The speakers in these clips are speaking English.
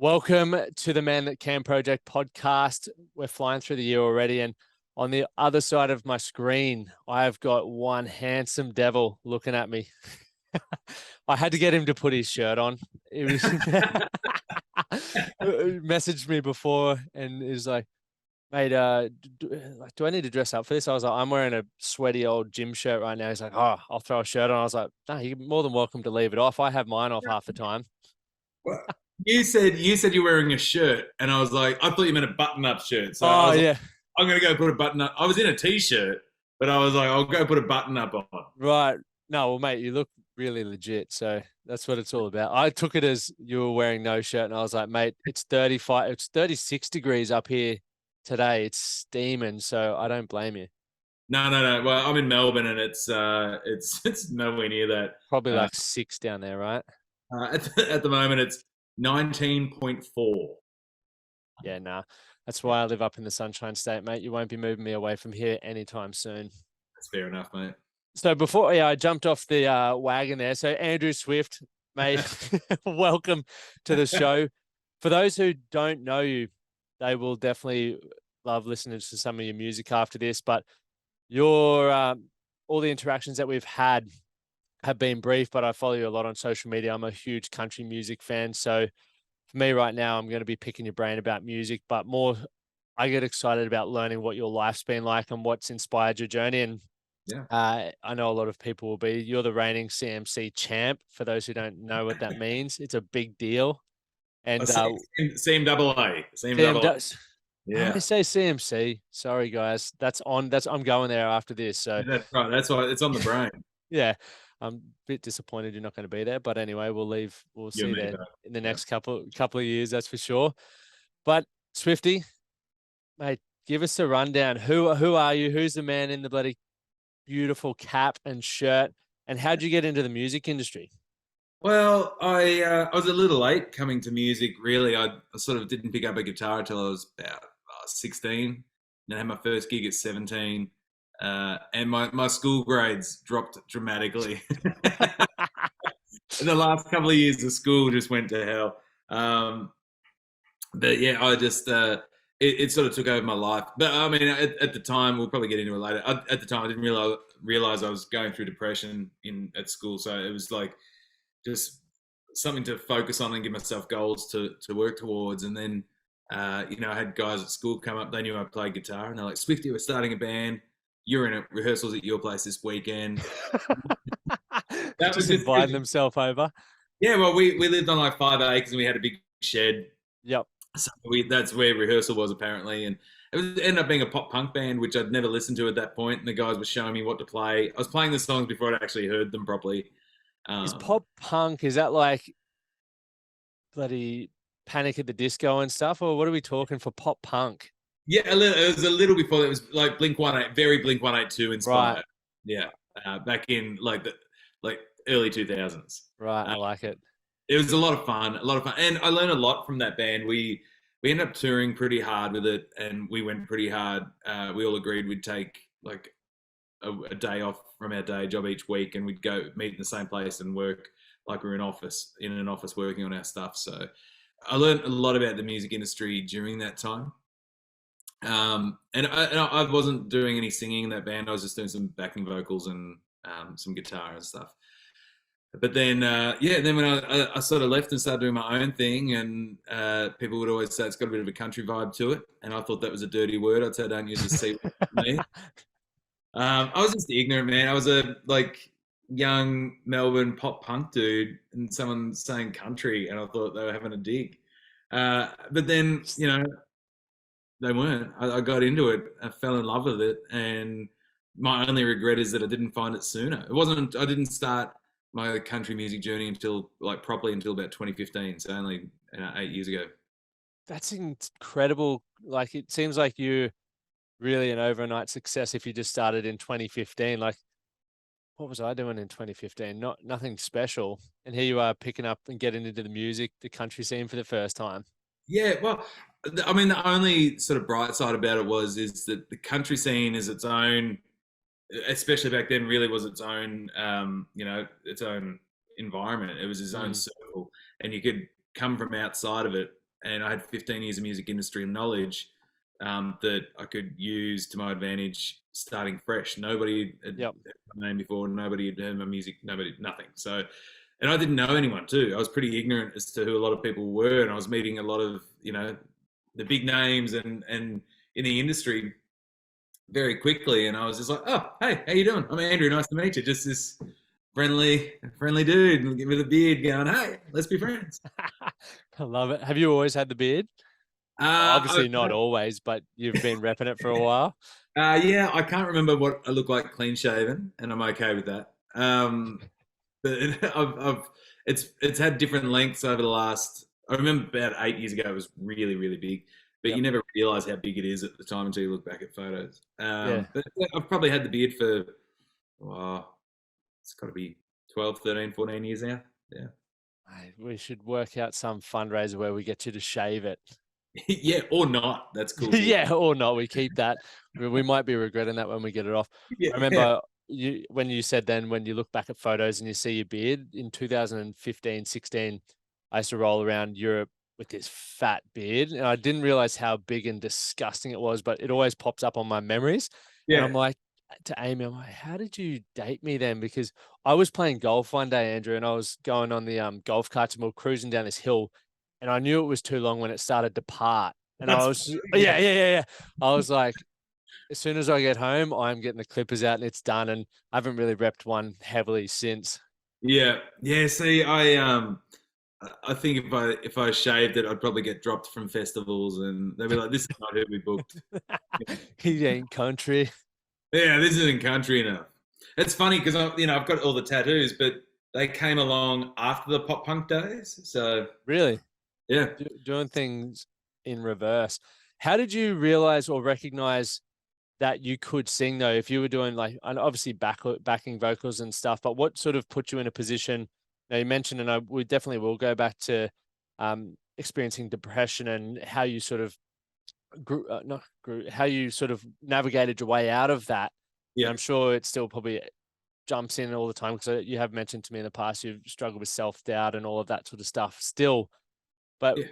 Welcome to the Man That Can Project podcast. We're flying through the year already, and on the other side of my screen, I've got one handsome devil looking at me. I had to get him to put his shirt on. It was messaged me before and is like, "Mate, do I need to dress up for this?" I was like, "I'm wearing a sweaty old gym shirt right now." He's like, "Oh, I'll throw a shirt on." I was like, "No, you're more than welcome to leave it off. I have mine off half the time." Well, you said you're wearing a shirt, and I was like, I thought you meant a button-up shirt. So I Oh was like, yeah, I'm gonna go put a button up. I was in a t-shirt, but I was like, I'll go put a button up on. right. No, well, mate, you look really legit. So that's what it's all about. I took it as you were wearing no shirt, and I was like, "Mate, it's 35, it's 36 degrees up here today. It's steaming." So I don't blame you. No, no, no. Well, I'm in Melbourne, and it's nowhere near that. Probably Uh, like 6 down there, right? at the moment, it's 19.4. Yeah, nah. That's why I live up in the Sunshine State, mate. You won't be moving me away from here anytime soon. That's fair enough, mate. So before I jumped off the wagon there. So Andrew Swift, mate, welcome to the show. For those who don't know you, they will definitely love listening to some of your music after this. But your all the interactions that we've had have been brief, but I follow you a lot on social media. I'm a huge country music fan. So for me right now, I'm going to be picking your brain about music, but more I get excited about learning what your life's been like and what's inspired your journey. And Yeah. I know a lot of people will be. You're the reigning CMC champ. For those who don't know what that means, it's a big deal. Oh, And same double A. Same CM double A. does. I Yeah. always say CMC. Sorry, guys. That's on. That's I'm going there after this. So That's right. That's why it's on the brain. yeah, I'm a bit disappointed you're not going to be there. But anyway, we'll leave. We'll You see and you me there both. in the Yeah. next couple of years. That's for sure. But Swifty, mate, give us a rundown. Who are you? Who's the man in the bloody beautiful cap and shirt? And how'd you get into the music industry? Well, I was a little late coming to music. Really, I sort of didn't pick up a guitar until I was about 16. Then I had my first gig at 17, and my school grades dropped dramatically. In the last couple of years, the school just went to hell. Um, but yeah, I just it sort of took over my life. But I mean, at the time, we'll probably get into it later. At the time, I didn't realize I was going through depression in at school, so it was like just something to focus on and give myself goals to work towards. And then, I had guys at school come up. They knew I played guitar, and they're like, "Swifty, we're starting a band. You're in rehearsals at your place this weekend." That was Just just inviting themselves over. yeah. Well, we lived on like 5 acres, and we had a big shed. Yep. So that's where rehearsal was apparently, and it ended up being a pop punk band, which I'd never listened to at that point. And the guys were showing me what to play. I was playing the songs before I'd actually heard them properly. Is Um, pop punk, is that like bloody Panic at the Disco and stuff? Or what are we talking for pop punk? Yeah, it was a little before. It was like Blink 182, very Blink 182 Right. inspired. Yeah, back in like early 2000s. Right. I like it. It was a lot of fun, and I learned a lot from that band. We ended up touring pretty hard with it, and we went pretty hard. We all agreed we'd take like a day off from our day job each week, and we'd go meet in the same place and work like we were in an office working on our stuff. So I learned a lot about the music industry during that time. And I wasn't doing any singing in that band. I was just doing some backing vocals and some guitar and stuff. But then, then when I sort of left and started doing my own thing, and people would always say it's got a bit of a country vibe to it, and I thought that was a dirty word. I'd say don't use the C word with me. I was just ignorant, man. I was a like young Melbourne pop punk dude, and someone saying country, and I thought they were having a dig. But then, they weren't. I got into it. I fell in love with it, and my only regret is that I didn't find it sooner. It wasn't. I didn't start my country music journey until like properly until about 2015. So only 8 years ago. That's incredible. Like it seems like you really an overnight success if you just started in 2015. Like what was I doing in 2015? Nothing special. And here you are picking up and getting into the music, the country scene for the first time. Yeah, well, I mean, the only sort of bright side about it is that the country scene is its own, especially back then, really was its own, its own environment. It was its own Mm. circle, and you could come from outside of it and I had 15 years of music industry knowledge that I could use to my advantage starting fresh. Nobody had Yep. heard my name before. Nobody had heard my music. Nobody, nothing. So, and I didn't know anyone too. I was pretty ignorant as to who a lot of people were, and I was meeting a lot of the big names and in the industry very quickly. And I was just like, oh, hey, how you doing? I'm Andrew. Nice to meet you. Just this friendly dude with a beard going, hey, let's be friends. I love it. Have you always had the beard? Uh, Obviously not always, but you've been repping it for a while. yeah, I can't remember what I look like clean shaven, and I'm okay with that. But it's had different lengths over the last. I remember about 8 years ago, it was really big, but Yep. you never realise how big it is at the time until you look back at photos. Yeah. But yeah, I've probably had the beard for, it's got to be 12, 13, 14 years now. Yeah. Mate, we should work out some fundraiser where we get you to shave it. Yeah, or not. That's cool too. Yeah, or not. We keep that. We might be regretting that when we get it off. Yeah, I yeah, remember when you said then when you look back at photos and you see your beard in 2015, 16, I used to roll around Europe with this fat beard and I didn't realize how big and disgusting it was, but it always pops up on my memories. And yeah. I'm like to Amy, I'm like, how did you date me then? Because I was playing golf one day, Andrew, and I was going on the golf carts and we were cruising down this hill and I knew it was too long when it started to part. And I That's was, yeah, yeah. I was like, as soon as I get home, I'm getting the clippers out and it's done. And I haven't really repped one heavily since. yeah. See, I think if I shaved it, I'd probably get dropped from festivals, and they'd be like, "This is not who we booked." He ain't country. Yeah, this isn't country enough. It's funny because I've got all the tattoos, but they came along after the pop punk days. So Really yeah, doing things in reverse. How did you realize or recognize that you could sing though? If you were doing like, and obviously backing vocals and stuff, but what sort of put you in a position? Now you mentioned, and we definitely will go back to experiencing depression and how you sort of not grew, how you sort of navigated your way out of that. And yeah, I'm sure it still probably jumps in all the time because you have mentioned to me in the past you've struggled with self-doubt and all of that sort of stuff still. But yeah.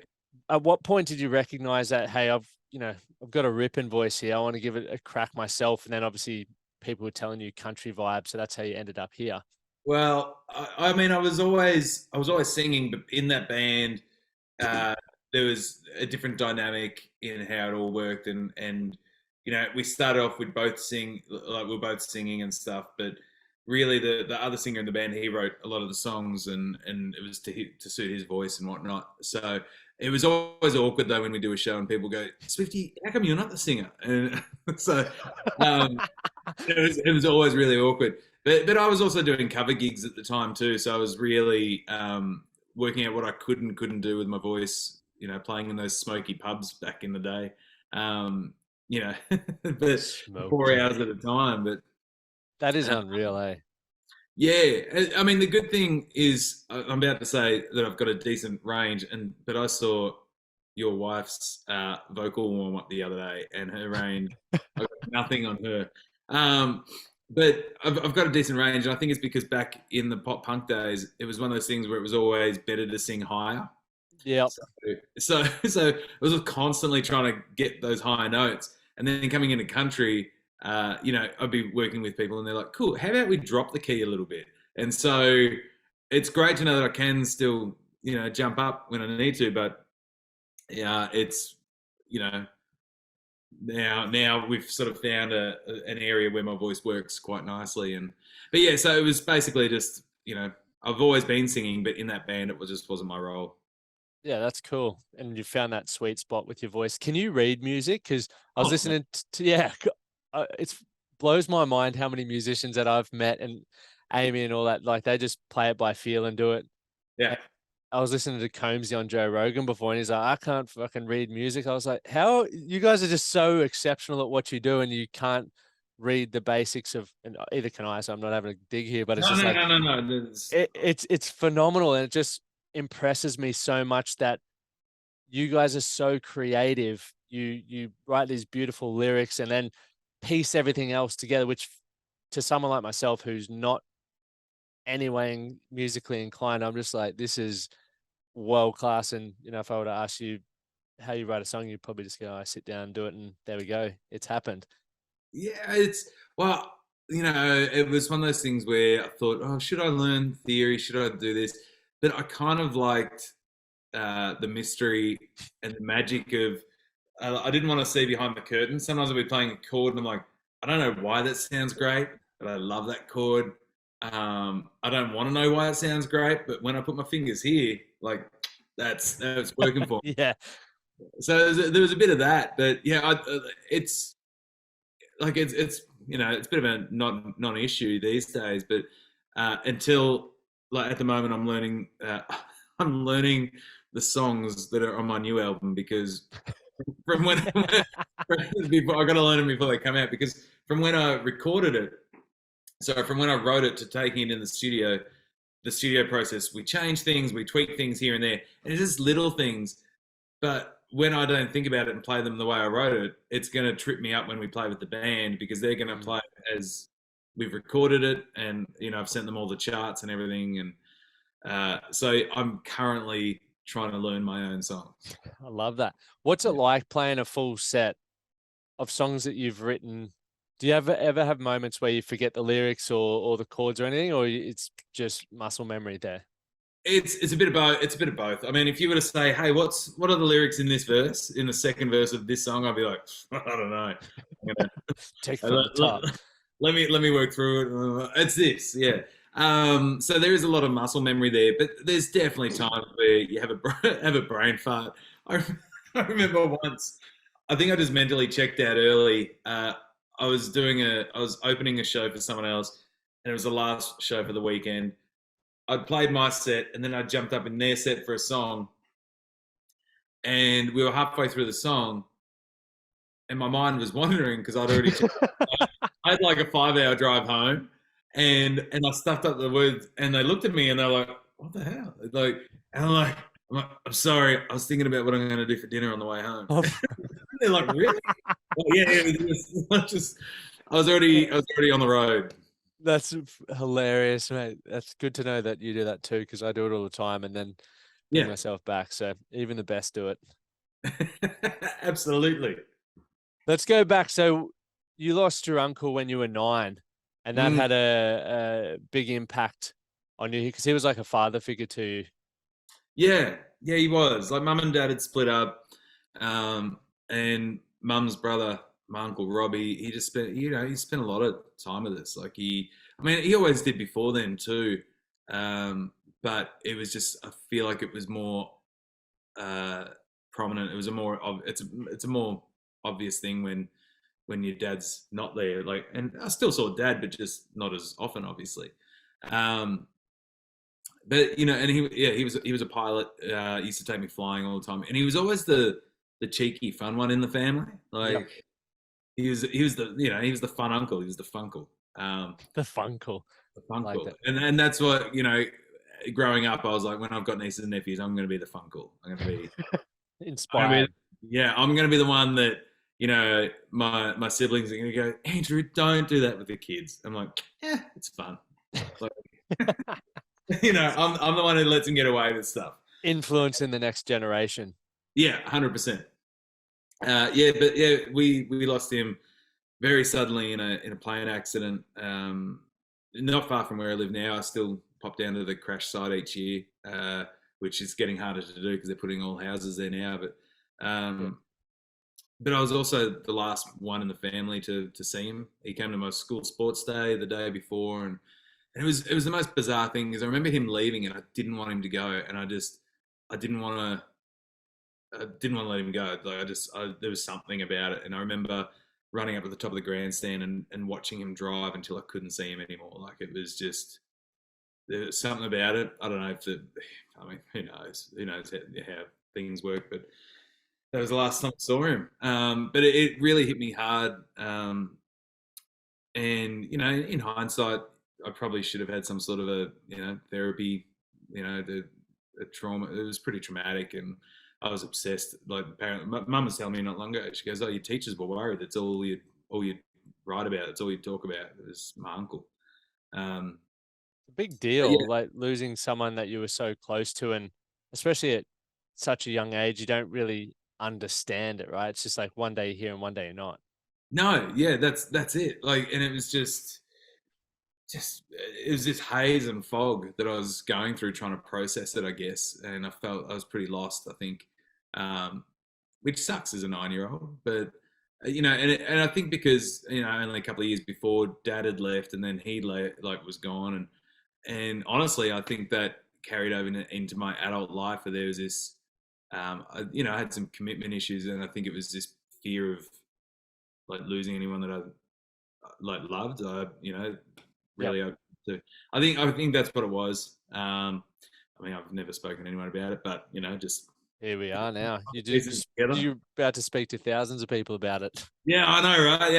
at what point did you recognize that, hey, I've got a ripping voice here. I want to give it a crack myself. And then obviously people were telling you country vibe. So that's how you ended up here. Well, I mean, I was always singing, but in that band, uh, there was a different dynamic in how it all worked, and we started off with both sing like we are both singing and stuff, but really the other singer in the band, he wrote a lot of the songs, and it was to suit his voice and whatnot. So it was always awkward though when we do a show and people go, Swifty, how come you're not the singer? And so um, it was always really awkward. But I was also doing cover gigs at the time too, so I was really working out what I could and couldn't do with my voice. Playing in those smoky pubs back in the day. You know, but 4 Smoky. hours at a time. But That is uh, unreal, eh? yeah, I mean the good thing is I'm about to say that I've got a decent range, but I saw your wife's vocal warm up the other day, and her range, I got nothing on her. Um, but I've got a decent range, and I think it's because back in the pop punk days, it was one of those things where it was always better to sing higher. Yep. So I was constantly trying to get those higher notes, and then coming into country, I'd be working with people, and they're like, "Cool, how about we drop the key a little bit?" And so it's great to know that I can still, jump up when I need to, but yeah, it's you know now we've sort of found an area where my voice works quite nicely, but yeah, so it was basically just I've always been singing, but in that band it just wasn't my role. Yeah, that's cool. And you found that sweet spot with your voice. Can you read music? Because I was Oh no. listening to yeah, it's blows my mind how many musicians that I've met and Amy and all that, like they just play it by feel and do it. Yeah. And I was listening to Combsy on Joe Rogan before, and he's like, I can't fucking read music. I was like, how you guys are just so exceptional at what you do, and you can't read the basics of, and either can I, so I'm not having a dig here, but it's No, just no, like no, no, no. it's phenomenal, and it just impresses me so much that you guys are so creative. You write these beautiful lyrics and then piece everything else together, which to someone like myself who's not anyway musically inclined, I'm just like, this is world class. And if I were to ask you how you write a song. You probably just go, I sit down, do it, and there we go. It's happened. Yeah, it's well, it was one of those things where I thought, oh, should I learn theory? Should I do this? But I kind of liked the mystery and the magic of. I didn't want to see behind the curtain. Sometimes I'll be playing a chord and I'm like, I don't know why that sounds great, but I love that chord. I don't want to know why it sounds great, but when I put my fingers here, like that's working for me. Yeah. So there was a bit of that, but yeah, it's like it's a bit of a non-issue these days, but until like at the moment I'm learning I'm learning the songs that are on my new album because from when before I got to learn them before they come out because from when I recorded it, so from when I wrote it to taking it in the studio process, we change things, we tweak things here and there, and it's just little things. But when I don't think about it and play them the way I wrote it, it's going to trip me up when we play with the band because they're going to play it as we've recorded it, and I've sent them all the charts and everything, and so I'm currently trying to learn my own songs. I love that. What's it Yeah. like playing a full set of songs that you've written? Do you ever have moments where you forget the lyrics or the chords or anything, or it's just muscle memory there? It's a bit of both. It's a bit of both. I mean, if you were to say, "Hey, what are the lyrics in this verse, in the second verse of this song?" I'd be like, "I don't know. I'm gonna, Take from the top. let me work through it. It's this, yeah." So there is a lot of muscle memory there, but there's definitely times where you have have a brain fart. I, I remember once, I think I just mentally checked out early. I was opening a show for someone else, and it was the last show for the weekend. I played my set, and then I jumped up in their set for a song, and we were halfway through the song, and my mind was wandering because I'd already I had like a 5 hour drive home, and I stuffed up the words, and they looked at me and they're like, "What the hell?" Like, and I'm sorry, I was thinking about what I'm going to do for dinner on the way home. They're like, "Really?" Well, yeah, it was just I was already on the road. That's hilarious, mate. That's good to know that you do that too, because I do it all the time and then bring Yeah, myself back. So even the best do it. absolutely. Let's go back. So you lost your uncle when you were 9, and that Mm. had a big impact on you because he was like a father figure to you. Yeah, he was. Like mum and dad had split up, and mum's brother, my uncle Robbie, he just spent, he spent a lot of time with us. Like I mean, he always did before then too, but it was just, I feel like it was more uh, prominent. It was it's a more obvious thing when your dad's not there. Like, and I still saw dad, but just not as often, obviously. Um, but and he was a pilot. He used to take me flying all the time, and he was always the cheeky, fun one in the family. Yep. Like he was the fun uncle. He was the funkle, The funkle. the I like funkle, that. and that's what growing up, I was like, when I've got nieces and nephews, I'm going to be the funkle. Inspired. I'm going to be the one that my siblings are going to go, Andrew, don't do that with the kids. I'm like, yeah, it's fun. Like, I'm the one who lets him get away with stuff. Influencing the next generation. Yeah, 100%. Yeah, but yeah, we lost him very suddenly in a plane accident. Not far from where I live now. I still pop down to the crash site each year, which is getting harder to do because they're putting all houses there now. But I was also the last one in the family to see him. He came to my school sports day the day before, and it was the most bizarre thing because I remember him leaving and I didn't want him to go, and I didn't want to let him go. Like there was something about it, and I remember running up to the top of the grandstand and watching him drive until I couldn't see him anymore. Like it was just there was something about it. I don't know I mean, who knows? Who knows how things work? But that was the last time I saw him. But it really hit me hard. And in hindsight, I probably should have had some sort of a therapy. The trauma. It was pretty traumatic, and I was obsessed. Like apparently, my mum was telling me not long ago. She goes, "Oh, your teachers were worried. That's all you write about. That's all you talk about." It was my uncle. Um, Big but deal, yeah, like losing someone that you were so close to, and especially at such a young age, you don't really understand it, right? It's just like one day you're here and one day you're not. No, yeah, that's it. Like, and it was just it was this haze and fog that I was going through trying to process it, I guess. And I felt I was pretty lost, I think, um, which sucks as a 9 year old. But and I think because only a couple of years before, Dad had left, and then like was gone, and honestly, I think that carried over into my adult life. Where there was this, I had some commitment issues, and I think it was this fear of like losing anyone that I like loved. Yep. Really open to. I think that's what it was. I mean, I've never spoken to anyone about it, but just Here we are now. You pieces just together. you're about to speak to thousands of people about it. Yeah, I know, right?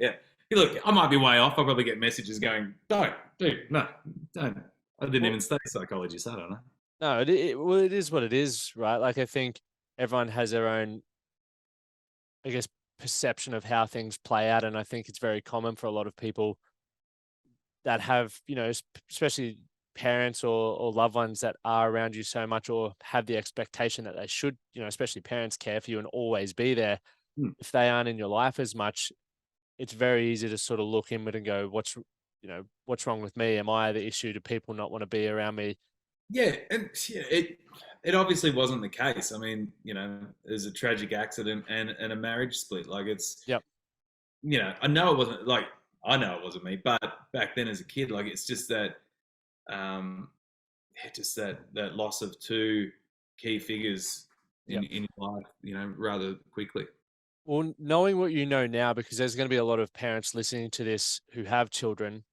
Yeah. Hey, look, I might be way off. I'll probably get messages going, "Don't, dude, no, don't." I didn't Well, even study psychology, so I don't know. no, well, it is what it is, right? Like I think everyone has their own, I guess, perception of how things play out, and I think it's very common for a lot of people that have, especially parents or loved ones that are around you so much or have the expectation that they should, especially parents care for you and always be there. Hmm. If they aren't in your life as much, it's very easy to sort of look inward and go, what's wrong with me? Am I the issue? Do people not want to be around me? Yeah, and it obviously wasn't the case. I mean, there's a tragic accident and a marriage split. Like it's Yep. I know it wasn't like I know it wasn't me, but back then as a kid, like it's just that um just that loss of two key figures Yep. in your life, rather quickly. Well, knowing what you know now, because there's going to be a lot of parents listening to this who have children,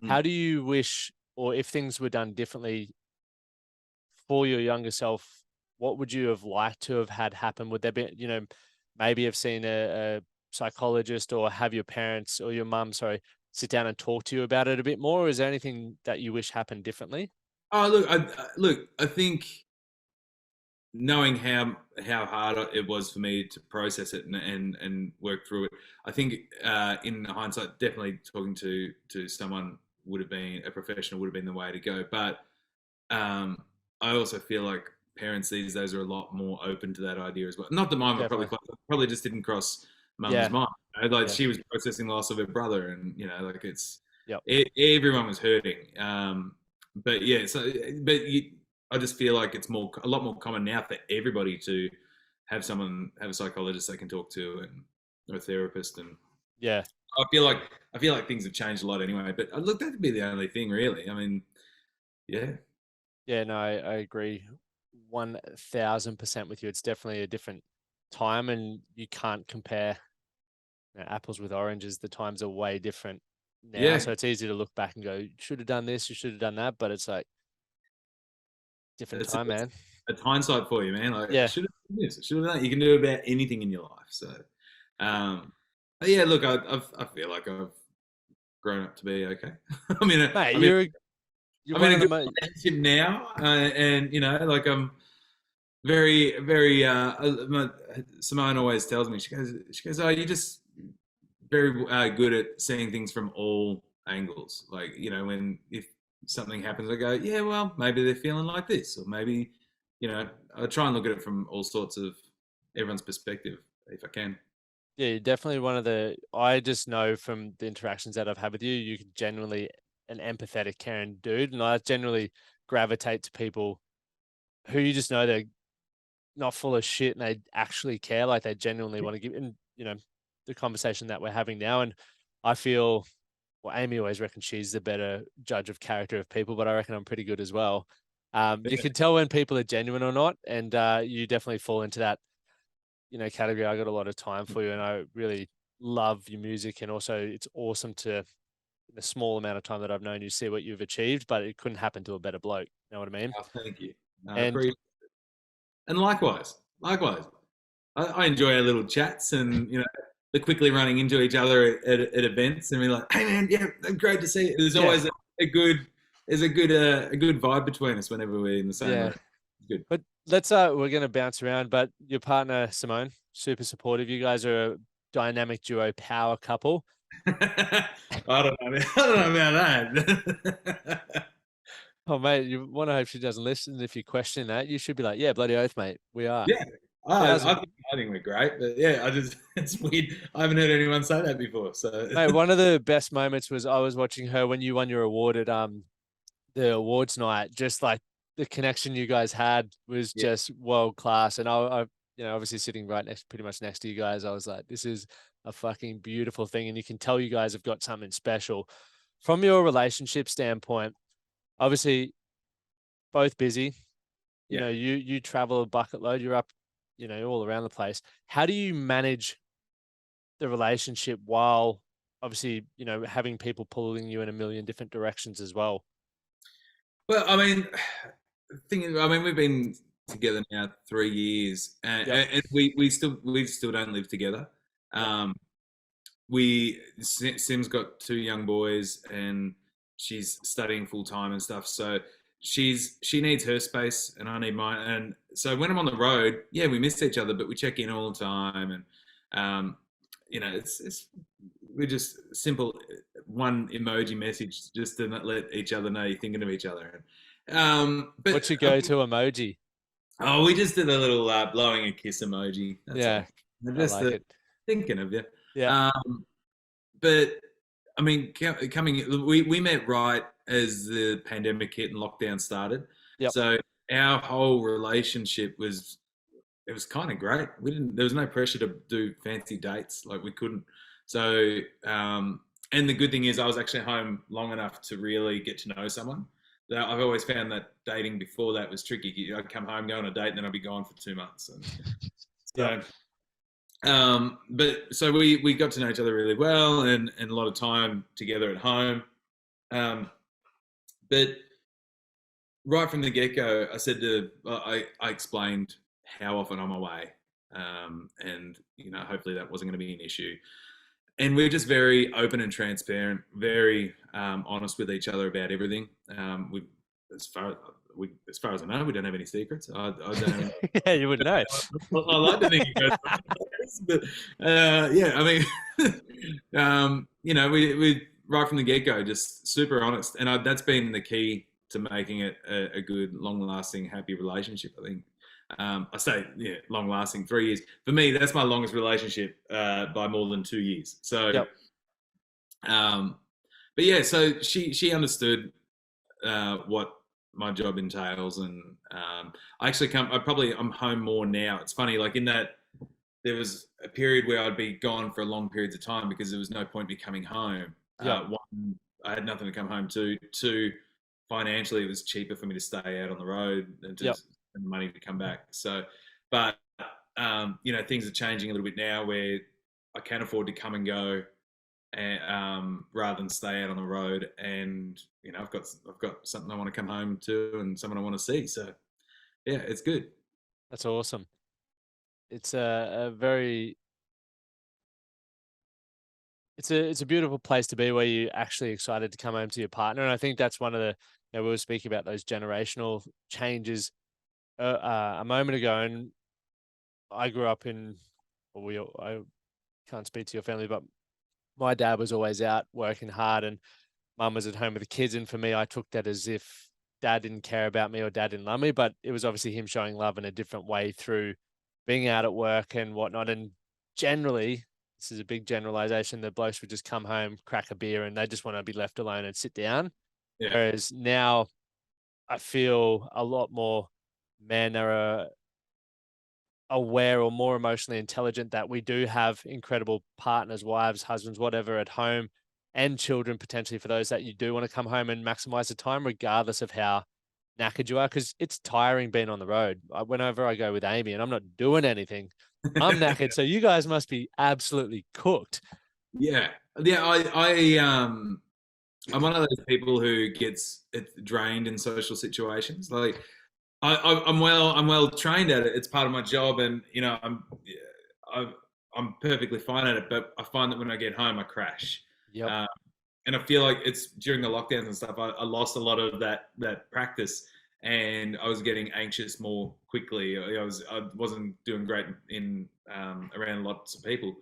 Mm. how do you wish, or if things were done differently for your younger self, what would you have liked to have had happen? Would there be, maybe have seen a psychologist or have your parents or your mum, sorry, sit down and talk to you about it a bit more? Or is there anything that you wish happened differently? Oh, look, I think knowing how hard it was for me to process it and work through it, I think in hindsight, definitely talking to someone would have been a professional would have been the way to go. But um, I also feel like parents these days are a lot more open to that idea as well. Not that mine were Definitely. probably just didn't cross mum's Yeah. mind. Like Yeah. she was processing the loss of her brother, and like Yep. everyone was hurting. But yeah, I just feel like it's a lot more common now for everybody to have a psychologist they can talk to and or a therapist, and Yeah. I feel like things have changed a lot anyway. But look, that'd be the only thing really. I mean, yeah. Yeah. No, I agree 1000% with you. It's definitely a different time and you can't compare apples with oranges. The times are way different now. Yeah, So it's easy to look back and go, you should have done this, you should have done that. But it's like different it's time, man. it's hindsight for you, man. Like, Yeah. should have done this, should have done that. You can do about anything in your life. So, but yeah, look, I feel like I've grown up to be okay. I mean, Mate, I mean, you're I'm in one a of the good most. relationship now, and like I'm very, very. Simone always tells me she goes, oh, you're just very good at seeing things from all angles. Like when if something happens, I go, yeah, well, maybe they're feeling like this, or maybe I try and look at it from all sorts of everyone's perspective if I can. Yeah, you're definitely one of the. I just know from the interactions that I've had with you, you can genuinely an empathetic, caring dude, and I generally gravitate to people who you just know they're not full of shit and they actually care, like they genuinely want to give. And the conversation that we're having now, and I feel. Well, Amy always reckons she's the better judge of character of people, but I reckon I'm pretty good as well. You can tell when people are genuine or not, and you definitely fall into that category. I got a lot of time for you, and I really love your music, and also it's awesome to in the small amount of time that I've known you see what you've achieved, but it couldn't happen to a better bloke. You know what I mean? Oh, thank you. I And appreciate and likewise. I enjoy our little chats and the quickly running into each other at events and we're like, hey man, yeah, great to see you. There's yeah, always a good a good vibe between us whenever we're in the same yeah. room. It's good. But we're gonna bounce around. But your partner Simone, super supportive. You guys are a dynamic duo, power couple. I don't know. I don't know about that. Oh, mate, you want to hope she doesn't listen. If you question that, you should be like, yeah, bloody oath, mate. We are. Yeah, I Thousand. I think we're great, but yeah, it's weird. I haven't heard anyone say that before. So Mate, one of the best moments was I was watching her when you won your award at the awards night. Just like the connection you guys had was yeah, just world class. And I obviously sitting right next, pretty much next to you guys, I was like, this is a fucking beautiful thing, and you can tell you guys have got something special. From your relationship standpoint, obviously both busy. You yeah. know, you travel a bucket load. You're up, all around the place. How do you manage the relationship while obviously, having people pulling you in a million different directions as well? Well, I mean, we've been together now 3 years, Yep. and we still don't live together. Yep. Um, Sim's got two young boys, and she's studying full time and stuff. So she needs her space, and I need mine. And so when I'm on the road, yeah, we miss each other, but we check in all the time, and um, it's we're just simple one emoji message just to let each other know you're thinking of each other. But What's your go-to emoji? oh, we just did a little blowing a kiss emoji. That's Yeah, all. I Just like it. thinking of you. Yeah. Um, but I mean, coming, we met right as the pandemic hit and lockdown started. Yep. So our whole relationship was it was kind of great. We didn't. There was no pressure to do fancy dates. Like we couldn't. So and the good thing is, I was actually home long enough to really get to know someone. I've always found that dating before that was tricky. I'd come home, go on a date, and then I'd be gone for 2 months. And Yep. so but so we got to know each other really well, and a lot of time together at home. Um, but right from the get go, I explained how often I'm away, and hopefully that wasn't going to be an issue. And we're just very open and transparent, very honest with each other about everything. As far as far as I know, we don't have any secrets. I don't have any. Yeah, you wouldn't know. I like to think it goes, but yeah, I mean, we right from the get go, just super honest, and that's been the key to making it a good, long lasting, happy relationship. I think. I say, yeah, long lasting 3 years. For me, that's my longest relationship by more than 2 years. So, Yep. um, but yeah, so she understood what my job entails, and I actually I'm home more now. It's funny, like in that there was a period where I'd be gone for long periods of time because there was no point me coming home. Yep. One, I had nothing to come home to. Two, financially, it was cheaper for me to stay out on the road than to Yep. spend the money to come back. So, but things are changing a little bit now where I can afford to come and go, and rather than stay out on the road. And I've got something I want to come home to and someone I want to see. So yeah, it's good. That's awesome. It's a very it's a beautiful place to be where you're actually excited to come home to your partner. And I think that's one of the, we were speaking about those generational changes a moment ago. And I grew up in, well, I can't speak to your family, but my dad was always out working hard and mum was at home with the kids. And for me, I took that as if dad didn't care about me or dad didn't love me, but it was obviously him showing love in a different way through being out at work and whatnot. And generally, this is a big generalization, the blokes would just come home, crack a beer, and they just want to be left alone and sit down. Yeah. Whereas now I feel a lot more men are aware or more emotionally intelligent that we do have incredible partners, wives, husbands, whatever at home, and children potentially for those that you do want to come home and maximize the time, regardless of how knackered you are, because it's tiring being on the road. Whenever I go with Amy and I'm not doing anything, I'm knackered. So you guys must be absolutely cooked. Yeah, yeah. I'm one of those people who gets drained in social situations. Like I'm well trained at it. It's part of my job, and I, I'm perfectly fine at it. But I find that when I get home, I crash. Yep. Uh, and I feel like it's during the lockdowns and stuff. I lost a lot of that practice, and I was getting anxious more quickly. I wasn't doing great in around lots of people.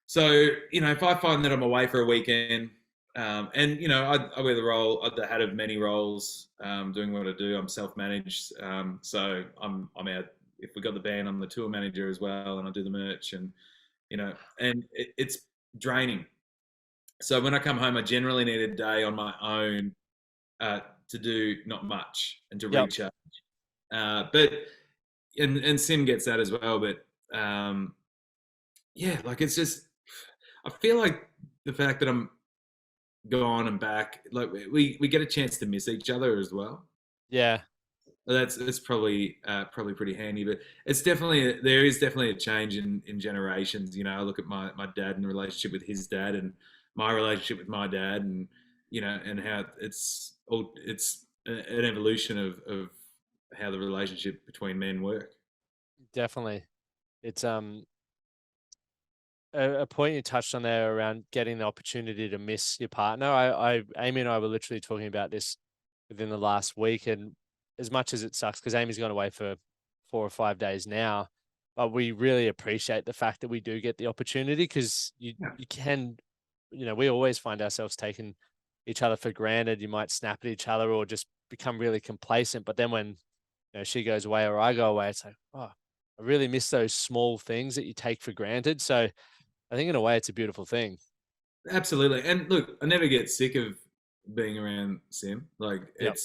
So if I find that I'm away for a weekend, and I wear the role. I had of many roles doing what I do. I'm self-managed, so I'm out if we got the band, I'm the tour manager as well, and I do the merch, and and it's draining. So when I come home, I generally need a day on my own to do not much and to Yep. recharge. But and Sim gets that as well. But yeah, like it's just I feel like the fact that I'm gone and back, like we get a chance to miss each other as well. Yeah. That's probably pretty handy, but it's definitely there is definitely a change in generations. I look at my dad and the relationship with his dad, and my relationship with my dad, and and how it's an evolution of how the relationship between men work. Definitely. It's a point you touched on there around getting the opportunity to miss your partner. Amy and I were literally talking about this within the last week, and as much as it sucks because Amy's gone away for 4 or 5 days now, but we really appreciate the fact that we do get the opportunity because Yeah, you can, we always find ourselves taking each other for granted. You might snap at each other or just become really complacent, but then when she goes away or I go away, it's like, oh, I really miss those small things that you take for granted. So I think in a way it's a beautiful thing. absolutely. And look, I never get sick of being around Sim. Like Yep.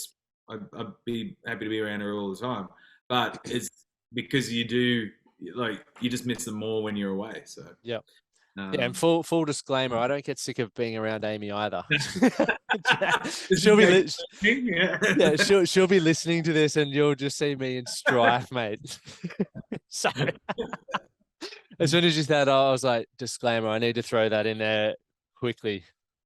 I'd be happy to be around her all the time, but it's because you do like you just miss them more when you're away. So. Yep. Yeah, and Um, full disclaimer, I don't get sick of being around Amy either. this is she'll be like, li- yeah. yeah, she'll be listening to this and you'll just see me in strife, mate. So as soon as you said that, I was like, disclaimer, I need to throw that in there quickly.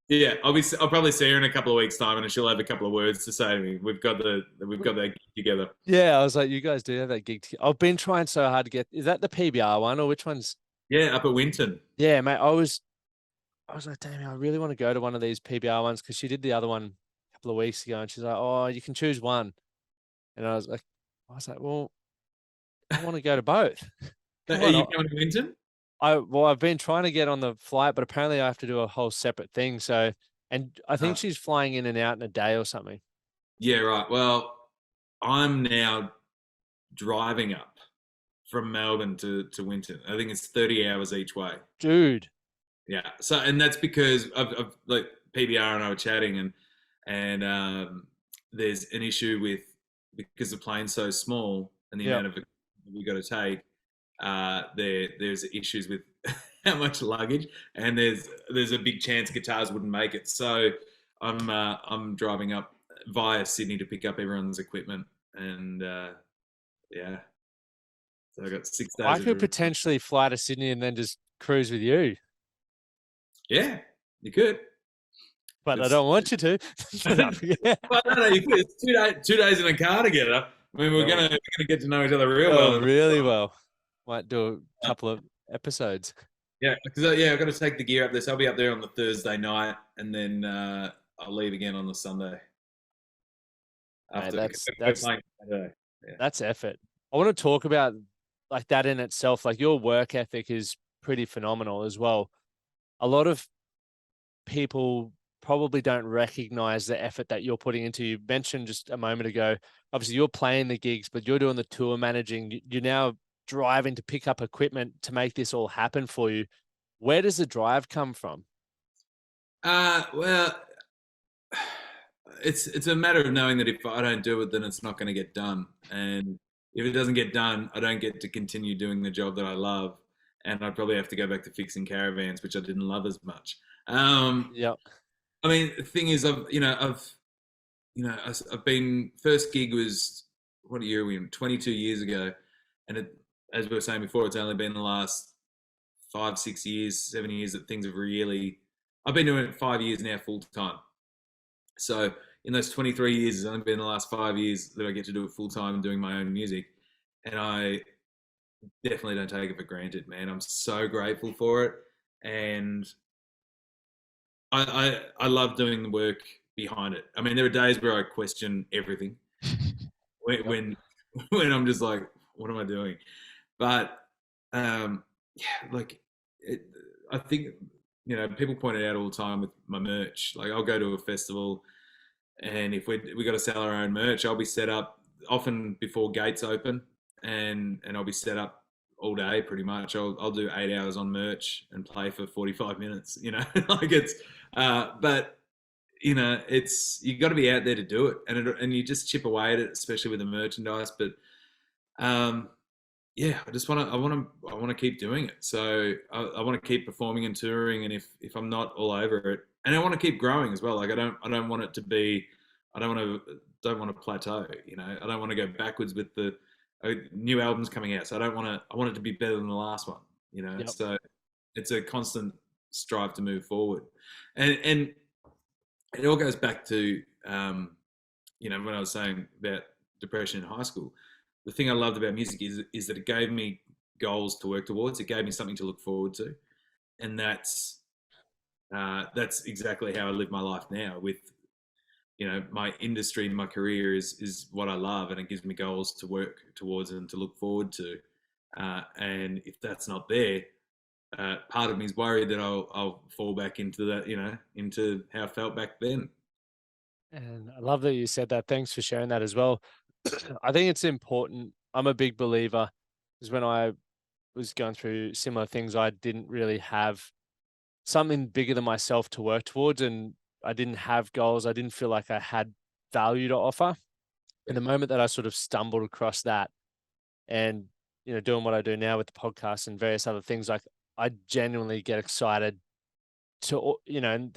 Yeah, I'll probably see her in a couple of weeks' time, and she'll have a couple of words to say to me. We've got that together. Yeah, I was like, you guys do have that gig together. I've been trying so hard to get, is that the PBR one or which one's? Yeah, up at Winton. Yeah, mate, I was like, damn, I really want to go to one of these PBR ones because she did the other one a couple of weeks ago and she's like, oh, you can choose one. And I was like, well, I want to go to both. Come Are on. you coming to Winton? I've been trying to get on the flight, but apparently I have to do a whole separate thing. So, and I think Uh, she's flying in and out in a day or something. yeah, right. Well, I'm now driving up from Melbourne to Winton. I think it's 30 hours each way. Dude. Yeah. So, and that's because of like PBR and I were chatting, and there's an issue with because the plane's so small and the Yep. amount of we got to take. There's issues with how much luggage, and there's a big chance guitars wouldn't make it. So I'm driving up via Sydney to pick up everyone's equipment, and yeah, so I got 6 days I of could potentially fly to Sydney and then just cruise with you, yeah, you could. but I It's don't want you to. Yeah. well, no, you could. It's 2 days in a car together. I mean, Oh, we're gonna get to know each other real oh, well. really well. Might do a couple of episodes. Yeah, because yeah, I've got to take the gear up there. So I'll be up there on the Thursday night, and then I'll leave again on the Sunday Mate, after because that's we're that's playing Saturday. Yeah. that's effort. I want to talk about like that in itself. Like your work ethic is pretty phenomenal as well. A lot of people probably don't recognize the effort that you're putting into. You mentioned just a moment ago, obviously you're playing the gigs, but you're doing the tour managing. You're now driving to pick up equipment to make this all happen for you. Where does the drive come from? Well, it's a matter of knowing that if I don't do it, then it's not going to get done, and if it doesn't get done, I don't get to continue doing the job that I love, and I'd probably have to go back to fixing caravans, which I didn't love as much. Yeah. I mean, the thing is, I've been first gig was what year are we in? 22 years ago, and as we were saying before, it's only been the last 5, 6 years, 7 years that things have really. I've been doing it 5 years now, full time. So in those 23 years, it's only been the last 5 years that I get to do it full time and doing my own music, and I definitely don't take it for granted, man. I'm so grateful for it, and I love doing the work behind it. I mean, there are days where I question everything when Yep. when I'm just like, what am I doing? But yeah, like it, I think people point it out all the time with my merch. Like I'll go to a festival, and if we got to sell our own merch, I'll be set up often before gates open, and I'll be set up all day pretty much. I'll do 8 hours on merch and play for 45 minutes. Like it's, but it's you got to be out there to do it, and you just chip away at it, especially with the merchandise. But um, yeah, I want to keep doing it. So I want to keep performing and touring, and if I'm not all over it, and I want to keep growing as well. Like I don't want it to be, I don't want to plateau. I don't want to go backwards with the new albums coming out. So I want it to be better than the last one. Yep. So it's a constant strive to move forward, and it all goes back to when I was saying about depression in high school. The thing I loved about music is that it gave me goals to work towards. It gave me something to look forward to, and that's exactly how I live my life now. With my industry, my career is what I love, and it gives me goals to work towards and to look forward to. And if that's not there, part of me is worried that I'll fall back into that, into how I felt back then. And I love that you said that. Thanks for sharing that as well. I think it's important. I'm a big believer because when I was going through similar things, I didn't really have something bigger than myself to work towards, and I didn't have goals. I didn't feel like I had value to offer. And the moment that I sort of stumbled across that and, doing what I do now with the podcast and various other things, like I genuinely get excited to, and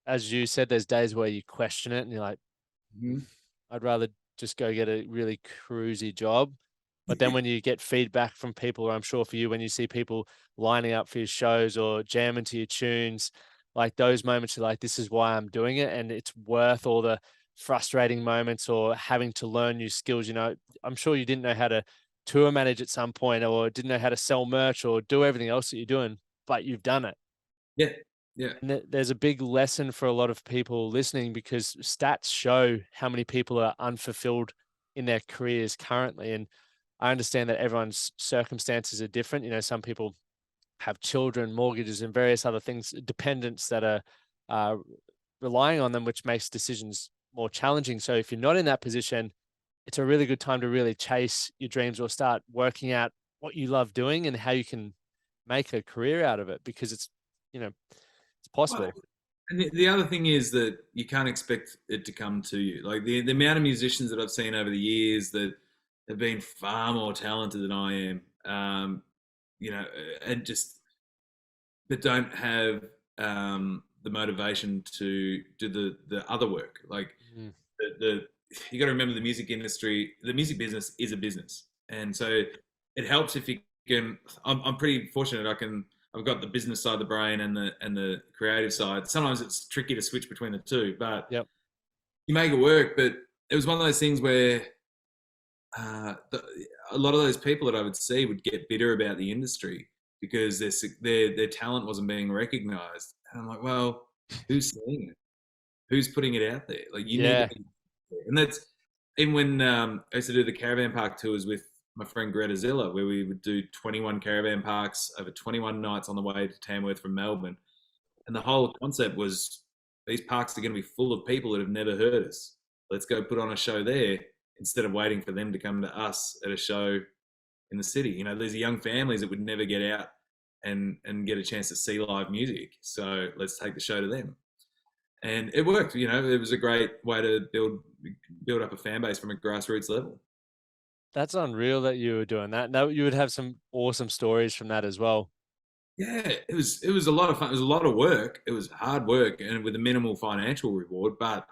as you said, there's days where you question it and you're like, Mhm. I'd rather just go get a really cruisy job. But then when you get feedback from people, or I'm sure for you, when you see people lining up for your shows or jamming to your tunes, like those moments, you're like, this is why I'm doing it. And it's worth all the frustrating moments or having to learn new skills. I'm sure you didn't know how to tour manage at some point or didn't know how to sell merch or do everything else that you're doing, but you've done it. Yeah, yeah. And there's a big lesson for a lot of people listening because stats show how many people are unfulfilled in their careers currently. And I understand that everyone's circumstances are different. Some people have children, mortgages, and various other things, dependents that are uh, relying on them, which makes decisions more challenging. So if you're not in that position, it's a really good time to really chase your dreams or start working out what you love doing and how you can make a career out of it because it's Well, possible. and the other thing is that you can't expect it to come to you. Like the amount of musicians that I've seen over the years that have been far more talented than I am, and just that don't have the motivation to do the other work. Like Mm. the you got to remember the music business is a business, and so it helps if you can. I'm pretty fortunate. I've got the business side of the brain and the creative side. Sometimes it's tricky to switch between the two, but Yep. you make it work. But it was one of those things where the, a lot of those people that I would see would get bitter about the industry because their talent wasn't being recognized. And I'm like, well, who's seeing it? Who's putting it out there? Like you need to Yeah. be there. And that's even when I used to do the caravan park tours with my friend Greta Zilla, where we would do 21 caravan parks over 21 nights on the way to Tamworth from Melbourne. And the whole concept was these parks are going to be full of people that have never heard us. Let's go put on a show there instead of waiting for them to come to us at a show in the city. There's young families that would never get out and get a chance to see live music. So let's take the show to them. And it worked. It was a great way to build up a fan base from a grassroots level. That's unreal that you were doing that. Now you would have some awesome stories from that as well. Yeah, it was a lot of fun. It was a lot of work. It was hard work and with a minimal financial reward, but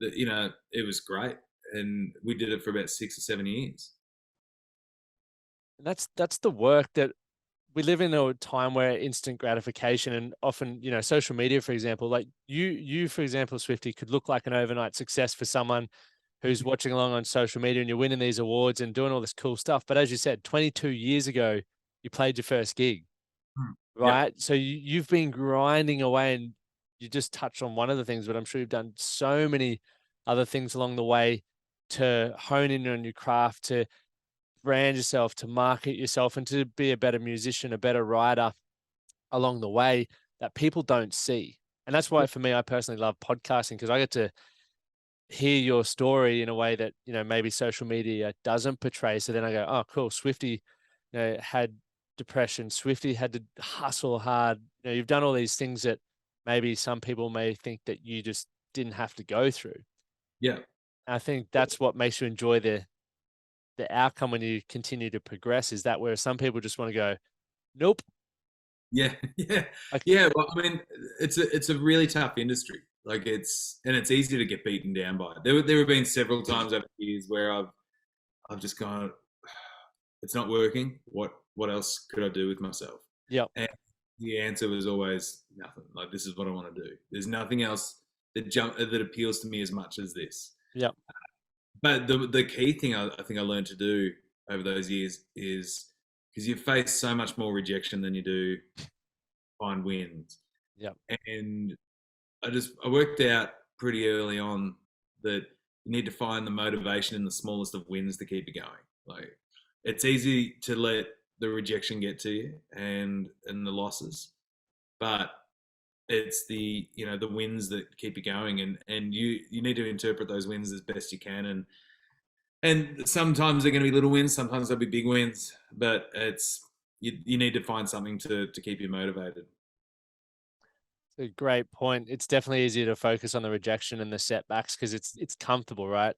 it was great. And we did it for about 6 or 7 years. And that's the work that we live in a time where instant gratification and often, social media, for example, like you, for example, Swifty could look like an overnight success for someone who's watching along on social media and you're winning these awards and doing all this cool stuff. But as you said, 22 years ago, you played your first gig, Yeah. right? So you've been grinding away and you just touched on one of the things, but I'm sure you've done so many other things along the way to hone in on your craft, to brand yourself, to market yourself, and to be a better musician, a better writer along the way that people don't see. And that's why for me, I personally love podcasting because I get to hear your story in a way that, maybe social media doesn't portray. So then I go, oh, cool. Swifty, had depression. Swifty had to hustle hard. You've done all these things that maybe some people may think that you just didn't have to go through. Yeah. I think that's what makes you enjoy the outcome when you continue to progress, is that where some people just want to go, nope. Yeah, yeah, Like, yeah. Well, I mean, it's a really tough industry. Like it's easy to get beaten down by it. There have been several times over the years where I've just gone, it's not working. What else could I do with myself? yep, And the answer was always nothing. Like, this is what I want to do. There's nothing else that appeals to me as much as this. yep, But the key thing I think I learned to do over those years is, because you face so much more rejection than you do find wins. yep. And I worked out pretty early on that you need to find the motivation in the smallest of wins to keep you going. Like, it's easy to let the rejection get to you and the losses, but it's the wins that keep you going, and you need to interpret those wins as best you can, and sometimes they're going to be little wins, sometimes they'll be big wins, but you need to find something to keep you motivated. It's a great point. It's definitely easier to focus on the rejection and the setbacks because it's comfortable, right?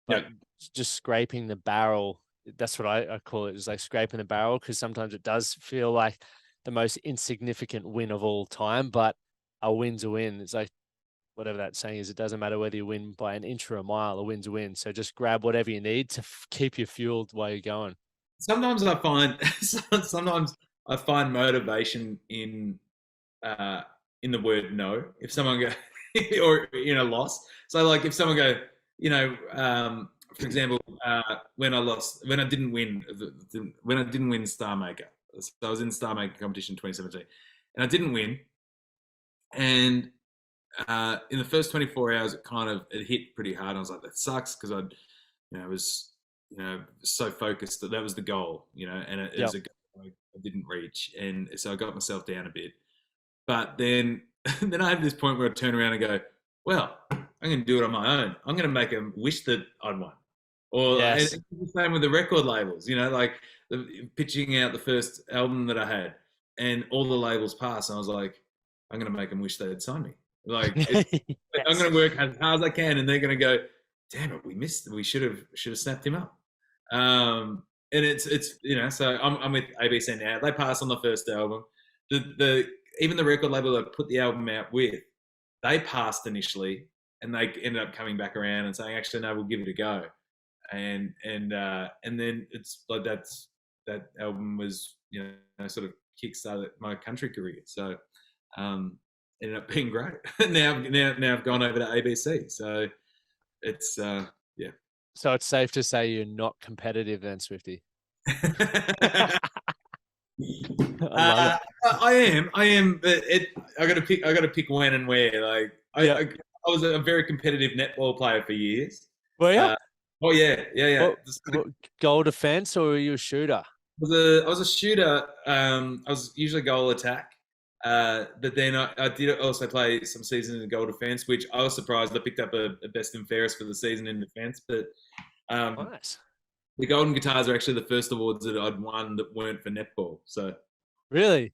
Yeah. But just scraping the barrel, that's what I call it, is like scraping the barrel, because sometimes it does feel like the most insignificant win of all time, but a win's a win. It's like whatever that saying is, it doesn't matter whether you win by an inch or a mile, a win's a win. So just grab whatever you need to keep you fueled while you're going. Sometimes I find sometimes I find motivation uh, in the word no. If someone go or in a loss, so like if someone go, for example, when I didn't win, when I didn't win Star Maker, so I was in Star Maker competition in 2017, and I didn't win, and in the first 24 hours, it hit pretty hard. I was like, that sucks, because was so focused that was the goal, and it Yep. was a goal I didn't reach, and so I got myself down a bit. But then then I had this point where I turn around and go, well, I'm going to do it on my own. I'm going to make them wish that I'd won. And Yes. it's the same with the record labels, like pitching out the first album that I had, and all the labels passed, and I was like, I'm going to make them wish they'd signed me. I'm Yes. going to work as hard as I can, and they're going to go, damn it, we missed. We should have snapped him up. And it's so I'm with ABC now. They passed on the first album. The even the record label that put the album out with, they passed initially, and they ended up coming back around and saying, actually, no, we'll give it a go. And then it's like that album was sort of kickstarted my country career. So ended up being great. now I've gone over to ABC. So it's yeah. So it's safe to say you're not competitive then, Swifty. I love it. I am, but I got to pick. I got to pick when and where. Like Yeah. I was a very competitive netball player for years. Well, yeah. Oh yeah, yeah, yeah. What, goal defense, or were you a shooter? I was a shooter. I was usually goal attack. But then I did also play some seasons in goal defense, which I was surprised I picked up a best and fairest for the season in defense. But Nice. the Golden Guitars are actually the first awards that I'd won that weren't for netball. So Really?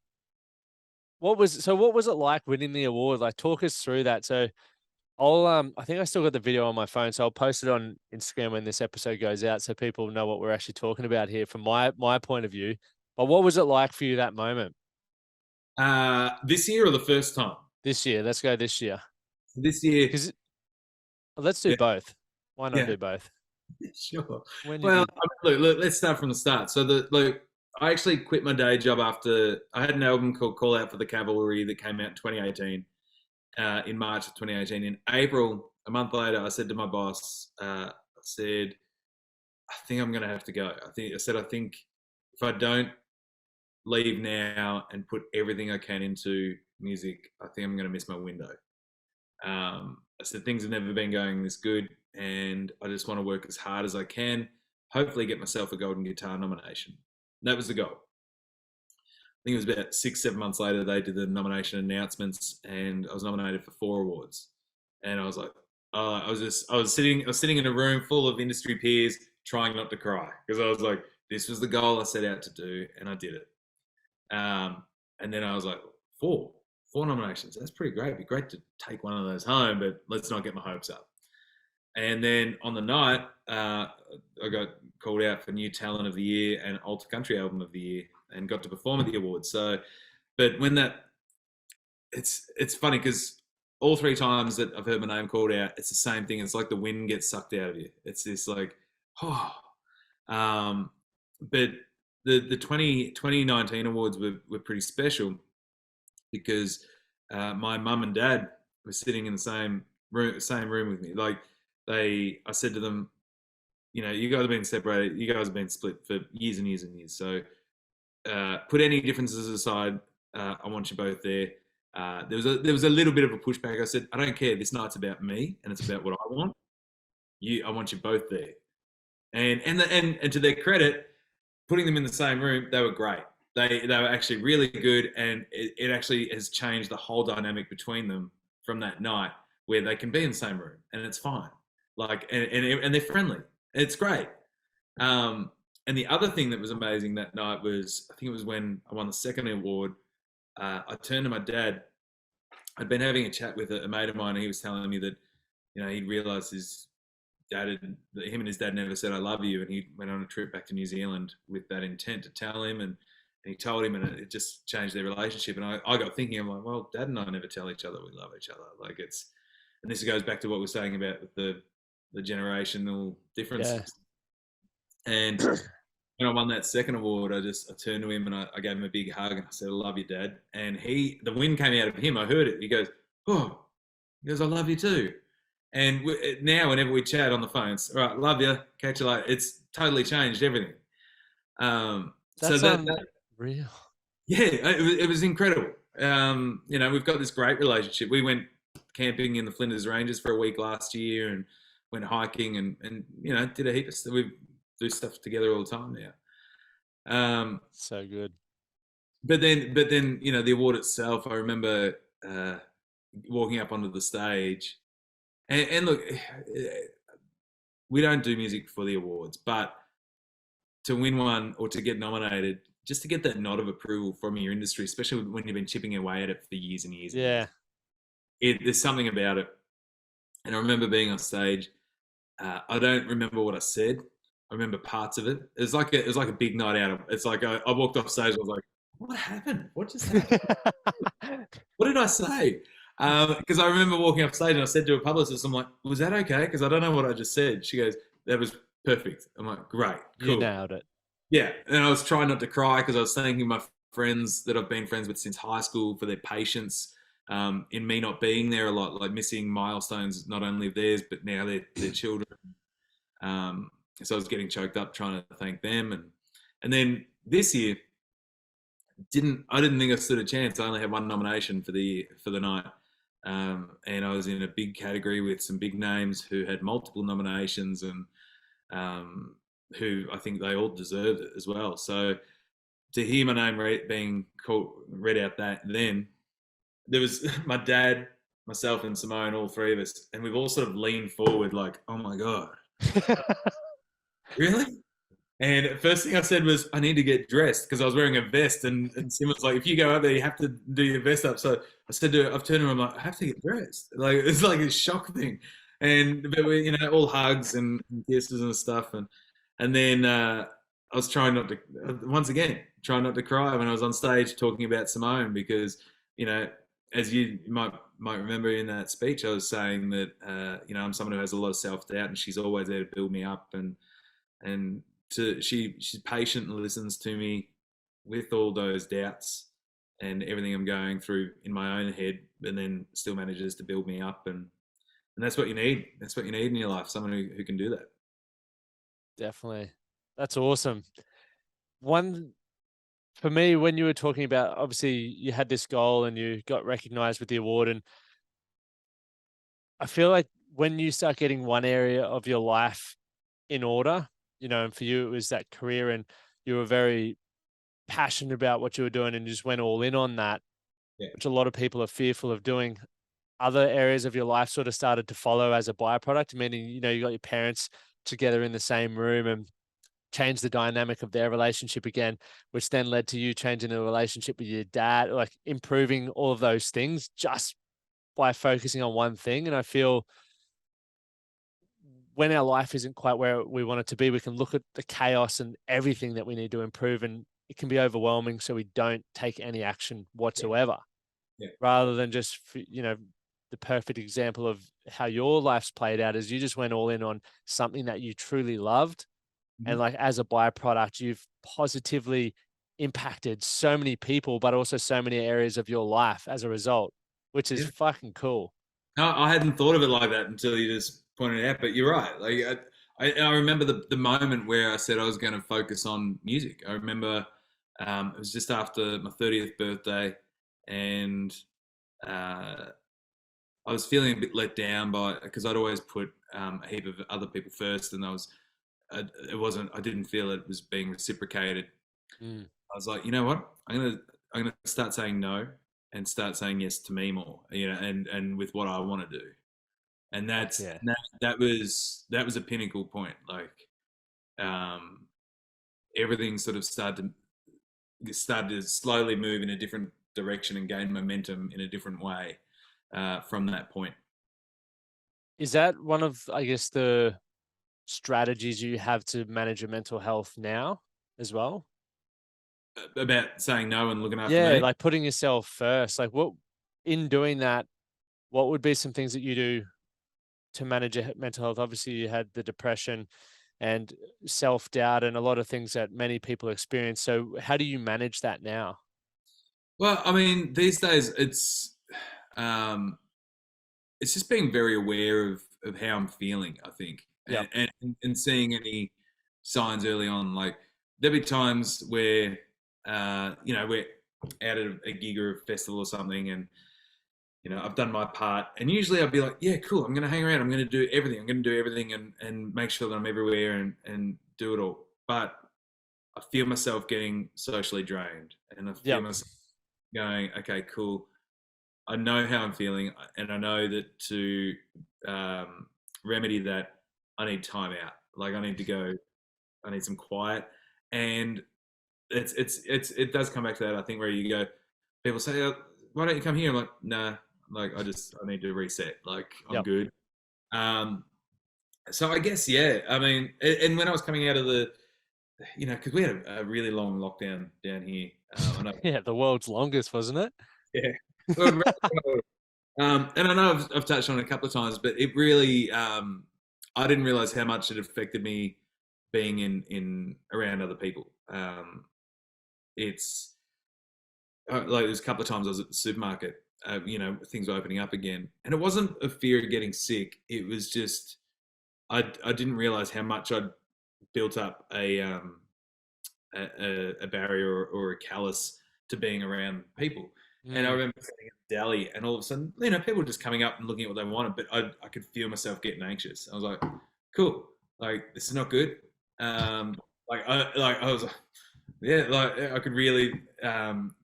What was it like winning the award? Like, talk us through that. So I think I still got the video on my phone, so I'll post it on Instagram when this episode goes out, so people know what we're actually talking about here from my point of view. But what was it like for you that moment this year or the first time? this year? Let's go this year. This year, Because let's do yeah, both. Why not yeah, do both? sure. When did Well, you? look, let's start from the start. So I actually quit my day job after I had an album called "Call Out for the Cavalry" that came out in 2018, in March of 2018. In April, a month later, I said to my boss, I said, I think I'm going to have to go. I think if I don't leave now and put everything I can into music, I think I'm going to miss my window. I said, things have never been going this good, and I just want to work as hard as I can, hopefully get myself a Golden Guitar nomination. That was the goal. I think it was about 6-7 months later, they did the nomination announcements, and I was nominated for 4 awards. And I was like, I was sitting in a room full of industry peers, trying not to cry because I was like, this was the goal I set out to do, and I did it. And then I was like, four nominations. That's pretty great. It'd be great to take one of those home, but let's not get my hopes up. And then on the night, I got called out for New Talent of the Year and Alter Country Album of the Year, and got to perform at the awards. So, but when that, it's funny because all three times that I've heard my name called out, it's the same thing. It's like the wind gets sucked out of you. It's this like, oh, but the 2019 awards were pretty special because my mum and dad were sitting in the same room with me. Like I said to them, you know, you guys have been separated, you guys have been split for years and years and years. So put any differences aside. I want you both there. There was a little bit of a pushback. I said, I don't care. This night's about me, and it's about what I want. I want you both there. And to their credit, putting them in the same room, they were great. They were actually really good, and it actually has changed the whole dynamic between them from that night, where they can be in the same room and it's fine. Like and they're friendly. It's great. And the other thing that was amazing that night was, I think it was when I won the second award. I turned to my dad. I'd been having a chat with a mate of mine, and he was telling me that, you know, he'd realised him and his dad never said "I love you," and he went on a trip back to New Zealand with that intent to tell him, and he told him, and it just changed their relationship. And I got thinking, I'm like, well, Dad and I never tell each other we love each other. Like and this goes back to what we are saying about the generational differences. Yeah. And when I won that second award, I turned to him and I gave him a big hug and I said, I love you, Dad. And the wind came out of him. I heard it. He goes, oh, I love you too. And now whenever we chat on the phone, it's, all right, love you, catch you later. It's totally changed everything. That's that real. Yeah, it was incredible. You know, we've got this great relationship. We went camping in the Flinders Ranges for a week last year and went hiking and you know, did a heap of stuff. We do stuff together all the time now. So good. But then, you know, the award itself, I remember walking up onto the stage and look, we don't do music for the awards, but to win one or to get nominated, just to get that nod of approval from your industry, especially when you've been chipping away at it for years and years. Yeah. There's something about it. And I remember being on stage. I don't remember what I said. I remember parts of it. It was like a big night out. It's like I walked off stage. I was like, what happened? What just happened? What did I say? Because I remember walking off stage and I said to a publicist, I'm like, was that okay? Because I don't know what I just said. She goes, that was perfect. I'm like, great, cool. You nailed it. Yeah. And I was trying not to cry because I was thanking my friends that I've been friends with since high school for their patience in me not being there a lot, like missing milestones, not only of theirs, but now their children. So I was getting choked up trying to thank them. And then this year, I didn't think I stood a chance. I only had one nomination for the night. And I was in a big category with some big names who had multiple nominations and who I think they all deserved it as well. So to hear my name being read out then, there was my dad, myself and Simone, all three of us, and we've all sort of leaned forward like, oh my God. Really? And first thing I said was, I need to get dressed because I was wearing a vest and Sim was like, if you go up there, you have to do your vest up. So I said to her, I've turned to her, I'm like, I have to get dressed. Like, it's like a shock thing. But we, you know, all hugs and kisses and stuff. And then I was trying not to, once again, trying not to cry when I was on stage talking about Simone because, you know, as you might remember in that speech, I was saying that, you know, I'm someone who has a lot of self-doubt and she's always there to build me up and she's patient and listens to me with all those doubts and everything I'm going through in my own head, and then still manages to build me up. And that's what you need. That's what you need in your life. Someone who can do that. Definitely. That's awesome. One, for me, when you were talking about, obviously you had this goal and you got recognized with the award, and I feel like when you start getting one area of your life in order, you know, and for you, it was that career and you were very passionate about what you were doing and you just went all in on that, which a lot of people are fearful of doing. other areas of your life sort of started to follow as a byproduct? Meaning, you got your parents together in the same room and changed the dynamic of their relationship again, which then led to you changing the relationship with your dad, like improving all of those things just by focusing on one thing. And I feel when our life isn't quite where we want it to be, we can look at the chaos and everything that we need to improve, and it can be overwhelming. So we don't take any action whatsoever, Yeah. rather than just, the perfect example of how your life's played out is you just went all in on something that you truly loved. Mhm. And like as a byproduct, you've positively impacted so many people, but also so many areas of your life as a result, which is Yeah. fucking cool. No, I hadn't thought of it like that until you just pointed it out. But you're right. Like I remember the moment where I said I was going to focus on music. I remember it was just after my 30th birthday, and uh, I was feeling a bit let down by because I'd always put a heap of other people first, and it wasn't. I didn't feel it was being reciprocated. Mm, I was like, you know what? I'm gonna start saying no and start saying yes to me more. And with what I want to do. And fuck yeah. that was a pinnacle point. Like um, everything sort of started to slowly move in a different direction and gain momentum in a different way from that point. Is that one of, I guess, the strategies you have to manage your mental health now as well? About saying no and looking after Yeah, me. like putting yourself first. Like what in doing that, what would be some things that you do to manage your mental health? Obviously, you had the depression and self-doubt and a lot of things that many people experience. So how do you manage that now? Well, I mean, these days um, it's just being very aware of how I'm feeling. I think, Yep. and seeing any signs early on. Like there'll be times where we're out at a gig or a festival or something, and I've done my part, and usually I'd be like, yeah, cool, I'm going to hang around, I'm going to do everything, and make sure that I'm everywhere and do it all. But I feel myself getting socially drained, and I feel Yep. myself going, okay, cool. I know how I'm feeling, and I know that to remedy that, I need time out. Like I need to go. I need some quiet, and it does come back to that. I think where you go, people say, oh, "Why don't you come here?" I'm like, "Nah." Like I need to reset. Like I'm Yep. good. Um, so I guess yeah. I mean, and when I was coming out of because we had a really long lockdown down here. I know. Yeah, the world's longest, wasn't it? Yeah. Well, and I know I've touched on it a couple of times, but it really, I didn't realize how much it affected me being in around other people. It's like there's a couple of times I was at the supermarket, things were opening up again, and it wasn't a fear of getting sick. It was just I didn't realize how much I'd built up a barrier or a callus to being around people. And I Mm, remember sitting at the deli, and all of a sudden, people just coming up and looking at what they wanted, but I could feel myself getting anxious. I was like, cool, like this is not good. I was, yeah, like I could really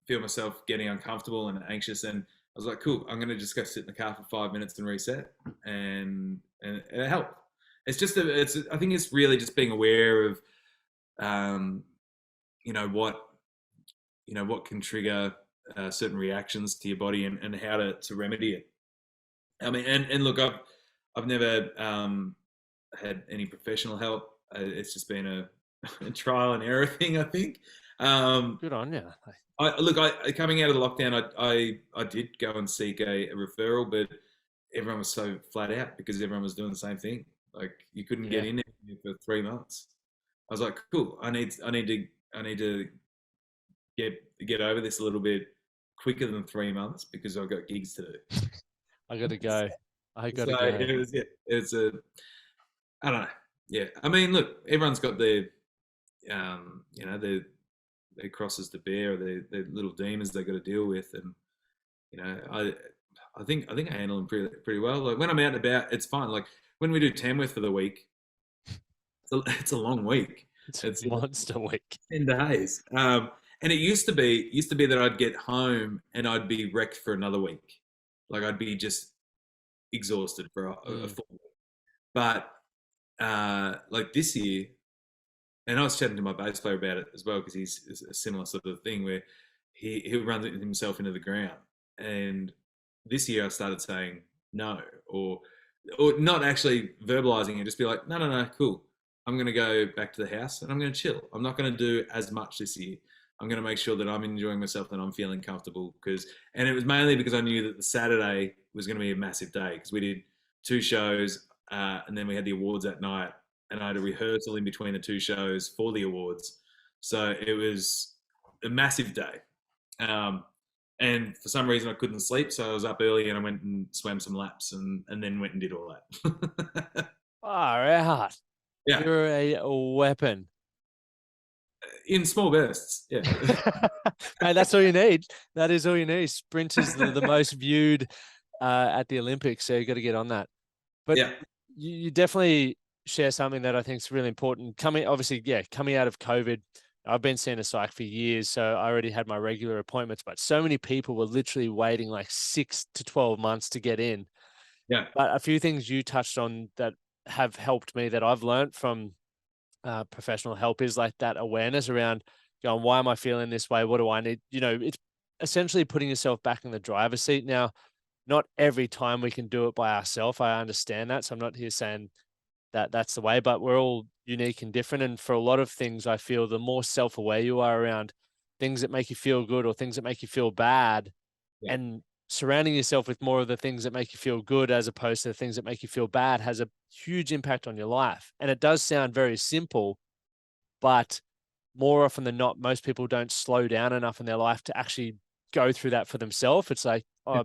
feel myself getting uncomfortable and anxious, and I was like, cool, I'm gonna just go sit in the car for 5 minutes and reset, and it helped. I think it's really just being aware of um, you know what what can trigger certain reactions to your body, and how to remedy it. I mean, and look, I've never had any professional help. It's just been a trial and error thing, I think. Um, good on you. I coming out of the lockdown, I did go and seek a referral, but everyone was so flat out because everyone was doing the same thing. Like you couldn't get Yeah. in there for 3 months. I was like, cool. I need to get over this a little bit quicker than 3 months because I've got gigs to do. I gotta go. I gotta So go. it's a I don't know. Yeah, I mean, look, everyone's got their crosses to bear, or their little demons they got to deal with, and you know, I think I handle them pretty well. Like when I'm out and about, it's fine. Like when we do Tamworth for the week, it's a long week. It's It's monster week. 10 days. And it used to be that I'd get home and I'd be wrecked for another week. Like I'd be just exhausted for a Mm. full week. But like this year, and I was chatting to my bass player about it as well because he's a similar sort of thing where he runs himself into the ground. And this year I started saying no, or not actually verbalizing it, just be like, no, no, no, cool. I'm going to go back to the house and I'm going to chill. I'm not going to do as much this year. I'm going to make sure that I'm enjoying myself and I'm feeling comfortable and it was mainly because I knew that the Saturday was going to be a massive day because we did two shows and then we had the awards that night and I had a rehearsal in between the two shows for the awards. So it was a massive day. Um, and for some reason I couldn't sleep, so I was up early and I went and swam some laps and then went and did all that. Far out. Yeah, You're a weapon. in small bursts. Yeah, Mate, that's all you need. That is all you need. Sprint is the most viewed at the Olympics, so you got to get on that. But yeah, you definitely share something that I think is really important. Coming out of COVID, I've been seeing a psych for years, so I already had my regular appointments, but so many people were literally waiting like 6 to 12 months to get in. yeah, But a few things you touched on that have helped me that I've learned from professional help is like that awareness around going, why am I feeling this way? What do I need? It's essentially putting yourself back in the driver's seat. Now, not every time we can do it by ourselves. I understand that. So I'm not here saying that that's the way, but we're all unique and different. And for a lot of things, I feel the more self-aware you are around things that make you feel good or things that make you feel bad, yeah, and surrounding yourself with more of the things that make you feel good as opposed to the things that make you feel bad has a huge impact on your life. And it does sound very simple, but more often than not, most people don't slow down enough in their life to actually go through that for themselves. It's like, yeah.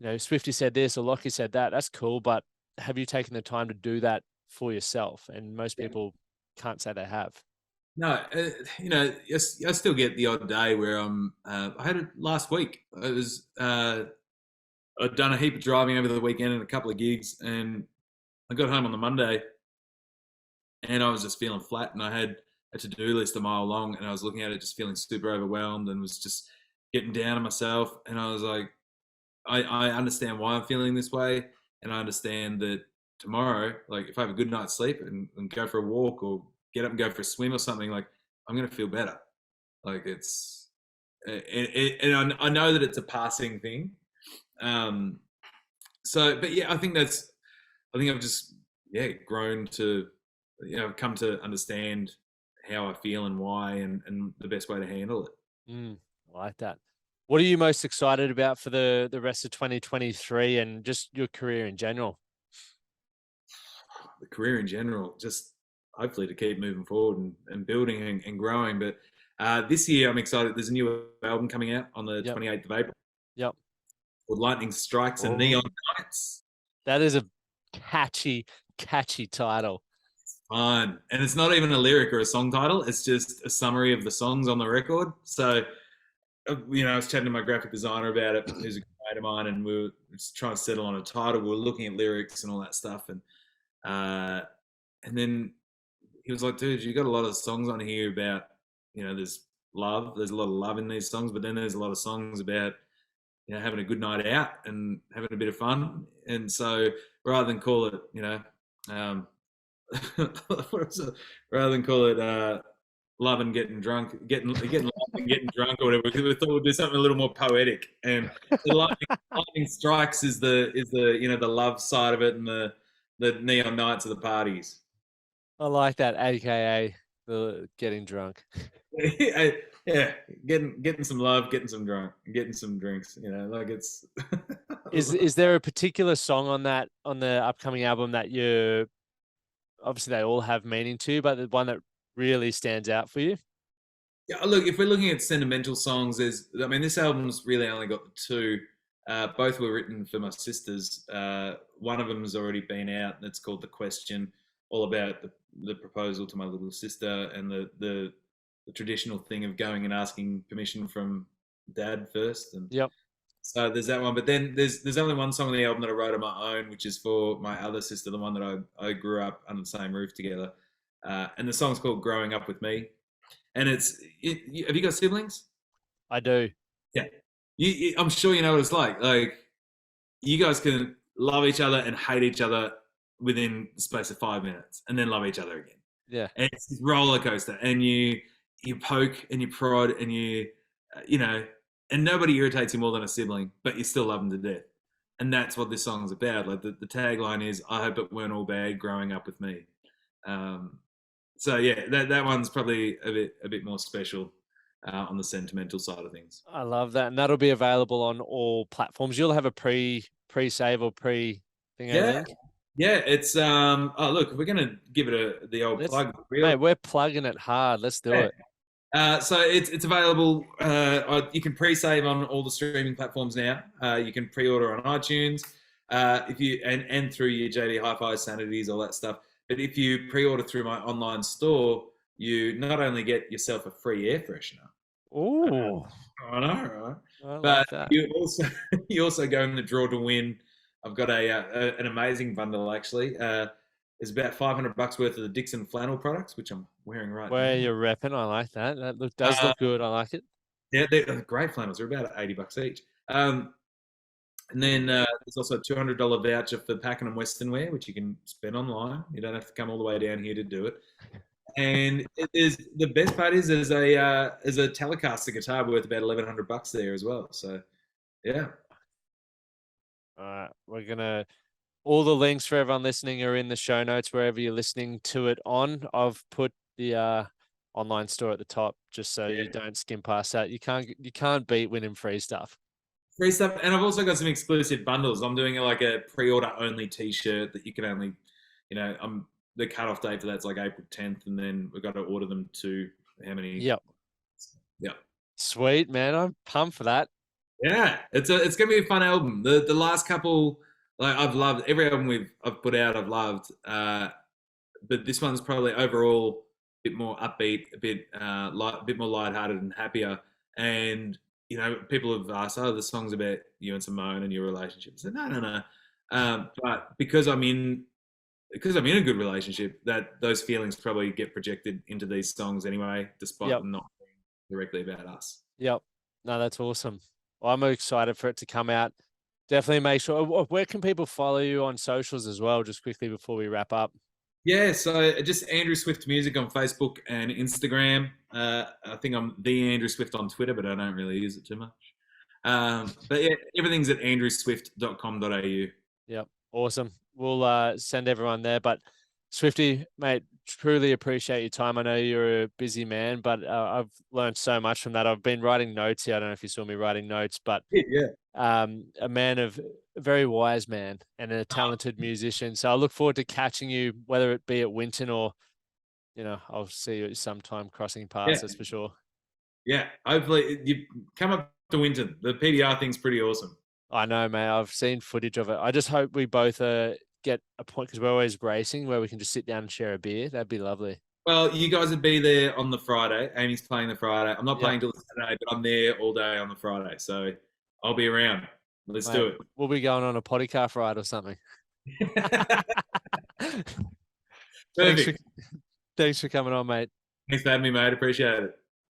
oh, Swifty said this or Lockie said that. That's cool, but have you taken the time to do that for yourself? And most Yeah. people can't say they have. No, I still get the odd day where I had it last week. It was I'd done a heap of driving over the weekend and a couple of gigs, and I got home on the Monday, and I was just feeling flat, and I had a to-do list a mile long, and I was looking at it, just feeling super overwhelmed, and was just getting down on myself, and I was like, I understand why I'm feeling this way, and I understand that tomorrow, like if I have a good night's sleep and go for a walk or get up and go for a swim or something, like I'm gonna feel better. Like and I know that it's a passing thing. Um, but yeah, I think I've just grown to I've come to understand how I feel and why and the best way to handle it. I like that. What are you most excited about for the rest of 2023 and just your career in general? The career in general, just hopefully to keep moving forward and building and growing. But this year I'm excited. There's a new album coming out on the Yep. 28th of April Yep. called Lightning Strikes and Oh, Neon Nights. that is a catchy title. Fun. And it's not even a lyric or a song title. It's just a summary of the songs on the record. So, I was chatting to my graphic designer about it, who's a good mate of mine, and we were just trying to settle on a title. We were looking at lyrics and all that stuff. Uh, and then he was like, dude, you got a lot of songs on here about, there's love. There's a lot of love in these songs, but then there's a lot of songs about, having a good night out and having a bit of fun. And so rather than call it, um, rather than call it love and getting drunk, getting love and getting drunk or whatever, we thought we'd do something a little more poetic. And the lightning strikes is the love side of it, and the neon nights of the parties. I like that, aka the getting drunk. Yeah, getting some love, getting some drunk, getting some drinks. Like it's. Is there a particular song on the upcoming album that you obviously they all have meaning to you, but the one that really stands out for you? Yeah, look, if we're looking at sentimental songs, this album's really only got the two. Both were written for my sisters. One of them has already been out, and it's called The Question, all about the proposal to my little sister and the traditional thing of going and asking permission from dad first. And Yep. so there's that one. But then there's only one song on the album that I wrote on my own, which is for my other sister, the one that I grew up under the same roof together. And the song's called Growing Up With Me. And have you got siblings? I do. Yeah. I'm sure you know what it's like. Like, you guys can love each other and hate each other within the space of 5 minutes, and then love each other again. Yeah. And it's this roller coaster, and you poke and you prod and you know, and nobody irritates you more than a sibling, but you still love them to death. And that's what this song's about. Like the tagline is, "I hope it weren't all bad growing up with me." Um, so yeah, that one's probably a bit more special on the sentimental side of things. I love that. And that'll be available on all platforms. You'll have a pre-save or pre-thingo Yeah, link. yeah. It's oh look, we're gonna give it the old Let's, plug. Real, mate, we're plugging it hard. Let's do yeah. it. So it's available. You can pre-save on all the streaming platforms now. You can pre-order on iTunes, if you and through your JD Hi-Fi, Sanities, all that stuff. But if you pre-order through my online store, you not only get yourself a free air freshener. Ooh, I know, right? I But like that. you also you also go in the draw to win. I've got an amazing bundle actually. There's about $500 worth of the Dixon flannel products, which I'm wearing right Where now. you're repping, I like that. That does Uh, look good. I like it. Yeah, they're great flannels. They're about $80 each. And then there's also a $200 voucher for Pakenham Western Wear, which you can spend online. You don't have to come all the way down here to do it. And it is the best part is there's a Telecaster guitar worth about $1,100 there as well. So yeah, All right, we're gonna. All the links for everyone listening are in the show notes wherever you're listening to it on. I've put the online store at the top just so you yeah, don't skim past that. You can't beat winning free stuff. free stuff. And I've also got some exclusive bundles. I'm doing like a pre-order only T-shirt that you can only, the cutoff date for that's like April 10th, and then we've got to order them to how many? Yep. Yeah. Sweet, man. I'm pumped for that. Yeah, it's gonna be a fun album. The last couple, like I've loved every album I've put out. I've loved, but this one's probably overall a bit more upbeat, a bit more lighthearted and happier. And people have asked, "Oh, the song's about you and Simone and your relationship." I said, "No, no, no." But because I'm in a good relationship, that those feelings probably get projected into these songs anyway, despite Yep. them not being directly about us. Yep. No, that's awesome. Well, I'm excited for it to come out. Definitely make sure. Where can people follow you on socials as well? Just quickly before we wrap up. Yeah, so just Andrew Swift Music on Facebook and Instagram. I think I'm the Andrew Swift on Twitter, but I don't really use it too much. But yeah, everything's at andrewswift.com.au. Yep. Awesome. We'll send everyone there. But Swifty, mate, truly appreciate your time. I know you're a busy man, but I've learned so much from that. I've been writing notes here. I don't know if you saw me writing notes, but Yeah. a man of a very wise man and a talented musician. So I look forward to catching you, whether it be at Winton or, I'll see you sometime crossing paths, Yeah. that's for sure. Yeah. Hopefully you come up to Winton. The PBR thing's pretty awesome. I know, mate. I've seen footage of it. I just hope we both get a point because we're always racing where we can just sit down and share a beer. That'd be lovely. Well, you guys would be there on the Friday. Amy's playing the Friday. I'm not Yep. playing till the Saturday, but I'm there all day on the Friday. So I'll be around. Let's do Mate, it. we'll be going on a potty car ride or something. Thanks for Perfect. thanks for coming on, mate. Thanks for having me, mate. Appreciate it.